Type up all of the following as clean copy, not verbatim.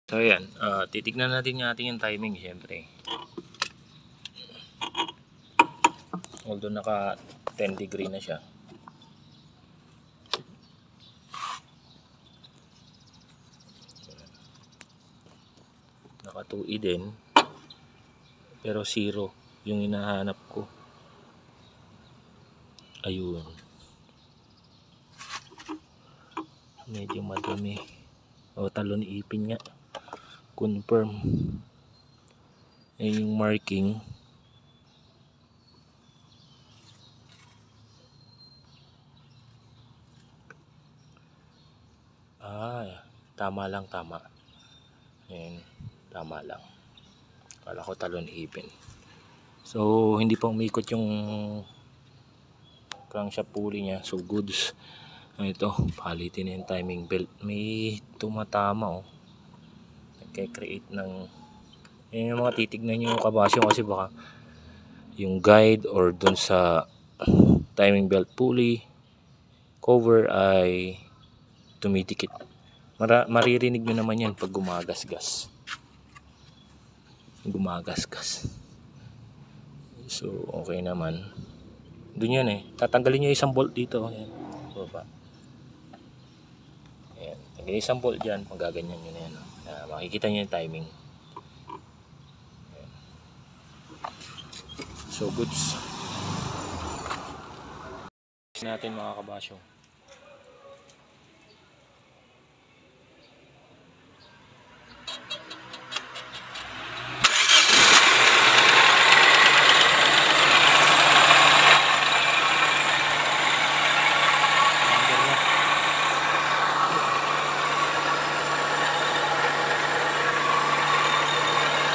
So ayan, titignan natin yung timing syempre. Although naka 10 degree na siya. Naka 2E din. Pero 0 yung hinahanap ko. Ayun. Medyo madumi. O talon ipin nga. Confirm. Ayun yung marking. Tama lang, tama. Ayan, tama lang. Kala ko talon ipin. So, hindi pa umikot yung crankshaft pulley niya. So, goods. Ito, palitin na yung timing belt. May tumatama, oh. Nagka-create ng... Yan yung mga titignan nyo yung kabasyo kasi baka yung guide or dun sa timing belt pulley cover ay tumitikit. Maririnig nyo naman yan pag gumagasgas. So okay naman. Dun yan eh. Tatanggalin nyo isang bolt dito. Ayan. Baba. Ayan. Tanggalin isang bolt dyan. Magaganyan nyo na yan. Makikita nyo yung timing. Ayan. So goods. Natin mga kabasyo.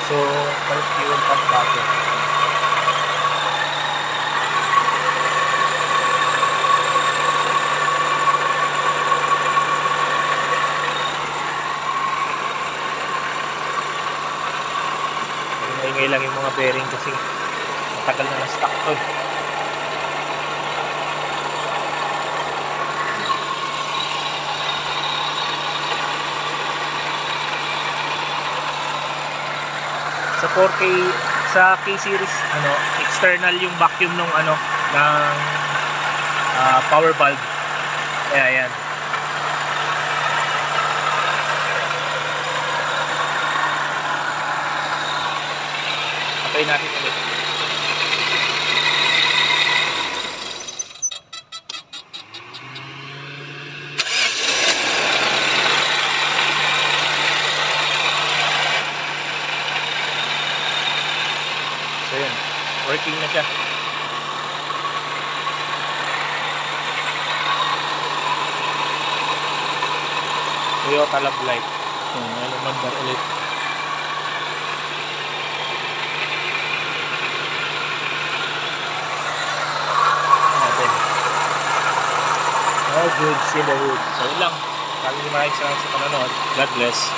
So, palit fuel pump natin. Ingay lang yung mga bearing kasi matagal na na-stock to. Sa 4K sa K-series external yung vacuum ng ng power valve. Ayan. Patay natin ulit. So yun, working na siya. Toyota Love Light. Ano number ulit. All goods in the hood. So yun lang. Maraming salamat sa panonood. God bless.